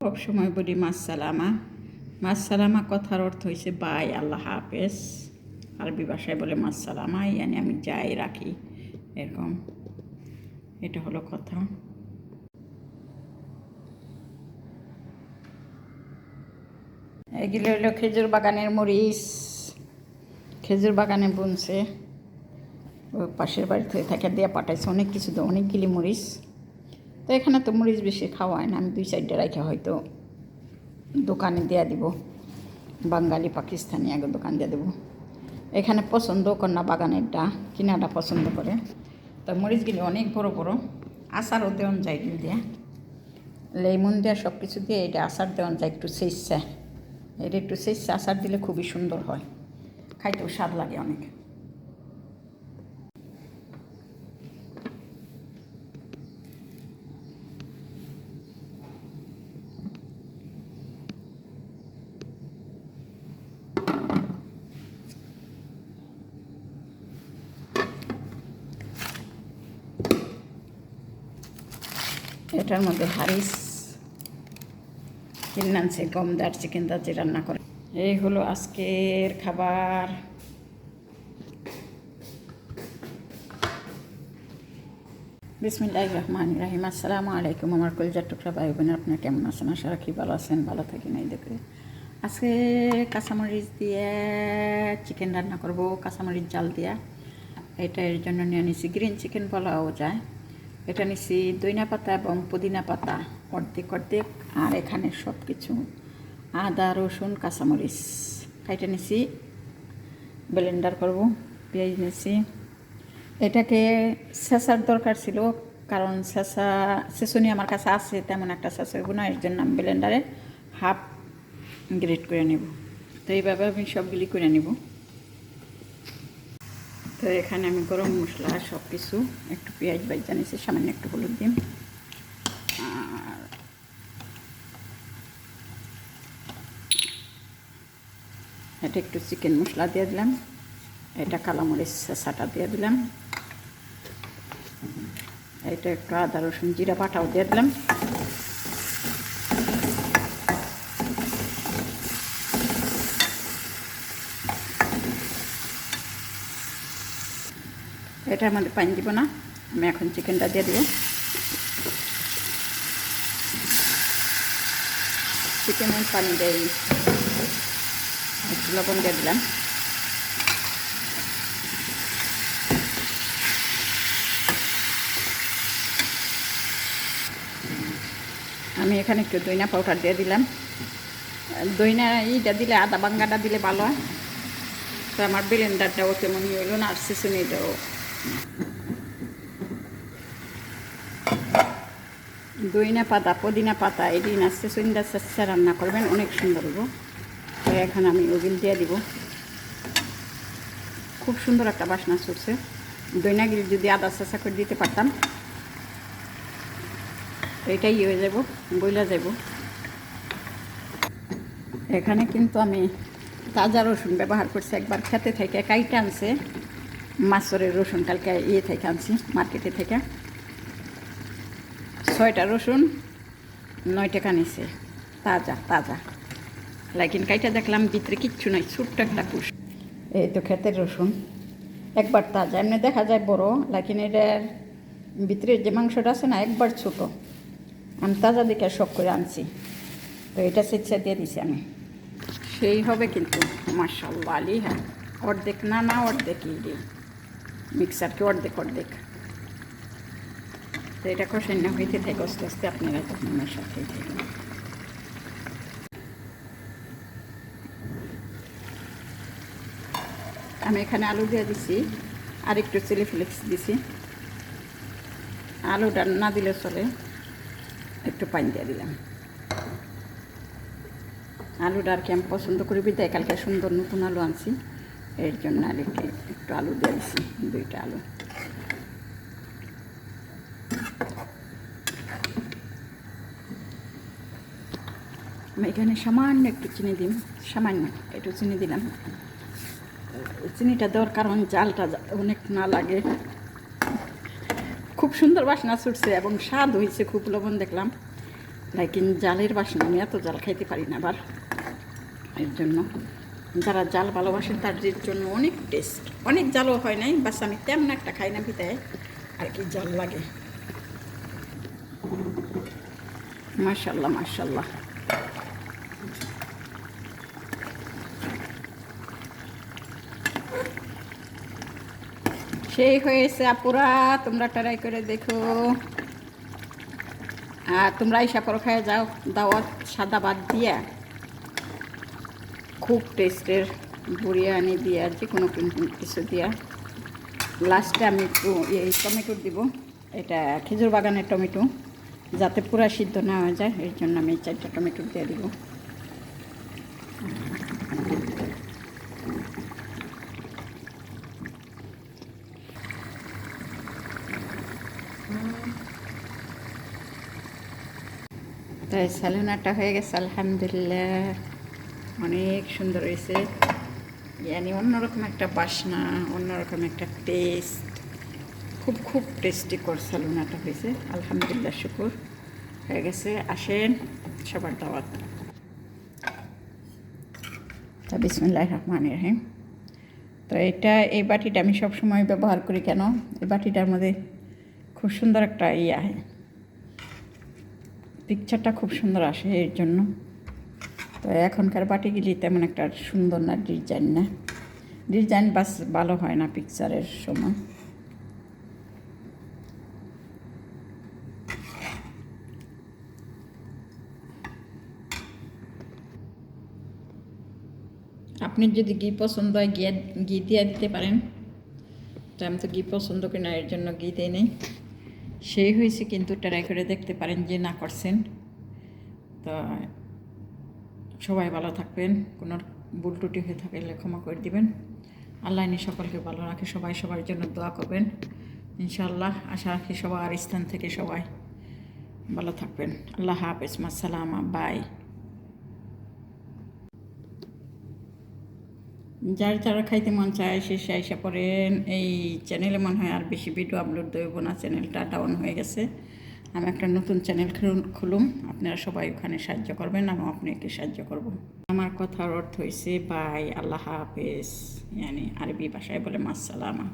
সব সময় বলি মাসসালামা। মাসসালামা কথার অর্থ হয়েছে বাই, আল্লাহ হাফেজ। আরবি ভাষায় বলে মাসসালামা, ইয়ানি আমি যাই রাখি, এরকম। এটা হলো কথা। এগুলো হলো খেজুর বাগানের মরিচ, খেজুর বাগানে বুনছে, ওই পাশের বাড়িতে থেকে দিয়ে পাঠাইছে অনেক কিছু, তো অনেকগুলি মরিচ। তো এখানে তো মরিচ বেশি খাওয়া হয় না, আমি 2-4টা রাখা হয়তো দোকানে দিয়ে দিব, বাঙালি পাকিস্তানি আগে দোকান দিয়ে দেবো। এখানে পছন্দ করে না বাগানেরটা, কিনাটা পছন্দ করে। তো মরিচগুলি অনেক বড় বড়, আচারও দেওয়ান যায় এগুলো দিয়ে, লেমন দেওয়া সব কিছু দিয়ে এটা আচার দেওয়ান যায়, একটু সেচছে, এটা একটু সেচছে আচার দিলে খুবই সুন্দর হয়, খাইতেও স্বাদ লাগে অনেক। এটার মধ্যে হারিস কিনে আনছে, গম দার চিকেন দার রান্না করে। এই হলো আজকের খাবার। বিসমিল্লাহির রহমানির রহিম। আসসালামু আলাইকুম আমার কলিজার টুকরা ভাই বোনের, আপনারা কেমন আছেন? আশা রাখি ভালো আছেন, ভালো থাকি নাই দেখে। আজকে কাঁচামরিচ দিয়ে চিকেন রান্না করব, কাঁচামরিচ জাল দিয়া। এটা এর জন্য নিয়ে নিছি, গ্রিন চিকেন বলাও যায়। এটা নিছি দইনা পাতা এবং পুদিনা পাতা অর্ধেক অর্ধেক, আর এখানে সব কিছু আদা রসুন কাঁচামরিচ খাইটা নিছি, ব্লেন্ডার করব। পেঁয়াজ নিছি, এটাকে ছেঁচার দরকার ছিল, কারণ ছেঁচুনি আমার কাছে আছে, তেমন একটা ছেঁচব না, এর জন্য আমি ব্লেন্ডারে হাফ গ্রেট করে নেব। তো এইভাবে আমি সবগুলি করে নেব। তো এখানে আমি গরম মশলা সব কিছু, একটু পেঁয়াজ ভাজা নিয়েছি, সামান্য একটু হলুদ দিন, আর এটা একটু চিকেন মশলা দিয়ে দিলাম, এটা কালামরিচ ছেঁচাটা দিয়ে দিলাম, এটা একটু আদা রসুন জিরা বাটাও দিয়ে দিলাম। এটার মধ্যে পানি দিব না, আমি এখন চিকেনটা দিয়ে দেব। চিকেনের পানি দিয়ে একটু লবণ দিয়ে দিলাম। আমি এখানে একটু দইনা পাউডার দিয়ে দিলাম, দইনা এইটা দিলে আদা বাঙ্গাটা দিলে ভালো হয়। তো আমার ব্লেন্ডারটাও কেমন হইল না, আর ছেঁচুনিটাও। দইনা পাতা পুদিনা পাতা এটি না ছেঁচুনিটা ছেঁচে রান্না করবেন, অনেক সুন্দর হইব। তো এখন আমি ওগুলো দিয়ে দিব, খুব সুন্দর একটা বাসনা ছুটছে। দইনাগুলি যদি আদা ছেঁচা করে দিতে পারতাম, এটাই হয়ে যাব, বইলা যাব। এখানে কিন্তু আমি তাজা রসুন ব্যবহার করছি, একবার খেতে থেকে কাইটে আনছে, মাছরের রসুন কালকে থেকে আনছি মার্কেটে থেকে। 6টা রসুন 9 টাকা নিছে, তাজা তাজা। লাইকিন কাইটা দেখলাম ভিতরে কিচ্ছু নাই, ছোট্ট একটা কুশ। এই তো ক্ষেতের রসুন, একবার তাজা, এমনি দেখা যায় বড়, লাইকিন এটার ভিতরে যে মাংসটা আছে না একবার ছোট। আমি তাজা দেখে শখ করে আনছি, তো এটা স্বেচ্ছা দিয়ে দিছি আমি। সেই হবে কিন্তু মাশাআল্লাহ আলি। হ্যাঁ, অর্ধেক না অর্ধেকই রে, মিক্সারকে অর্ধেক অর্ধেক। তো এটা কষাই না হইতে থাকে আস্তে আস্তে, আপনারা তখন আমার সাথেই থাকেন। আমি এখানে আলু দিয়ে দিছি, আর একটু চিলি ফ্লেক্স দিছি। আলুটা না দিলে চলে, একটু পানি দিয়ে দিলাম। আলুটা আর কি আমি পছন্দ করি বিদায়, কালকে সুন্দর নতুন আলু আনছি, এর জন্য আর একটু আলু দিয়ে দিছি, 2টা আলু। আমি এখানে সামান্য একটু চিনি দিন, সামান্য একটু চিনি দিলাম। চিনিটা দেওয়ার কারণ জালটা অনেক না লাগে, খুব সুন্দর বাসনা ছুটছে এবং স্বাদ হয়েছে, খুব লবণ দেখলাম। লাইকিন জালের বাসনা, আমি এত জাল খাইতে পারি না আবার, এর জন্য যারা জাল ভালোবাসেন তাদের জন্য অনেক টেস্ট। অনেক জালও হয় নাই, বাস আমি তেমন একটা খাই না ভিতরে আর কি জাল লাগে। মাশাল্লাহ মাশাল্লাহ। সেই হয়েছে আপুরা, তোমরা ট্রাই করে দেখো। আর তোমরা ইসা করো, খায় যাও দাওয়াত সাদা ভাত দিয়া, খুব টেস্টের বিরিয়ানি দিয়া, যে কোনো কিছু দিয়া। লাস্টে আমি একটু এই টমেটো দিব, এটা খেজুর বাগানের টমেটো, যাতে পুরা সিদ্ধ না হয়ে যায়, এর জন্য আমি 4টা টমেটো দিয়ে দিব। তাই স্যালোনাটা হয়ে গেছে আলহামদুলিল্লাহ, অনেক সুন্দর হয়েছে। ইয়ানি অন্যরকম একটা বাসনা, অন্যরকম একটা টেস্ট, খুব খুব টেস্টি কর স্যালোনাটা হয়েছে আলহামদুলিল্লাহ, শুকুর হয়ে গেছে। আসেন সবার দাওয়াত। তা বিসমিল্লাহির রহমানির রহিম। তো এই বাটিটা আমি সবসময় ব্যবহার করি। কেন? এই বাটিটার মধ্যে খুব সুন্দর একটা পিকচারটা খুব সুন্দর আসে, এর জন্য। তো এখনকার বাটিগুলি তেমন একটা সুন্দর না, ডিজাইন বাস ভালো হয় না পিকচারের সময়। আপনি যদি ঘি পছন্দ হয় ঘি দিয়ে দিতে পারেন, তো আমি তো ঘি পছন্দ করি না, এর জন্য ঘি দিই নেই। সেই হয়েছে, কিন্তু ট্রাই করে দেখতে পারেন যে না করছেন। তো সবাই ভালো থাকবেন, কোনো ভুল ত্রুটি হয়ে থাকলে ক্ষমা করে দিবেন। আল্লাহ ইনি সকলকে ভালো রাখে, সবাই সবার জন্য দোয়া করবেন ইনশাআল্লাহ। আশা রাখি সবার স্থান থেকে সবাই ভালো থাকবেন। আল্লাহ হাফেজ, মাসালামা, বাই। যারা খাইতে মন চায় শেষে আইসা পড়েন। এই চ্যানেলে মনে হয় আর বেশি ভিডিও আপলোড দেব না, চ্যানেলটা ডাউন হয়ে গেছে। আমি একটা নতুন চ্যানেল খুলুম, আপনারা সবাই ওখানে সাহায্য করবেন, আমি আপনাকে সাহায্য করব। আমার কথার অর্থ হয়েছে বাই, আল্লাহ হাফেজ, আরবি ভাষায় বলে মাসসালামা।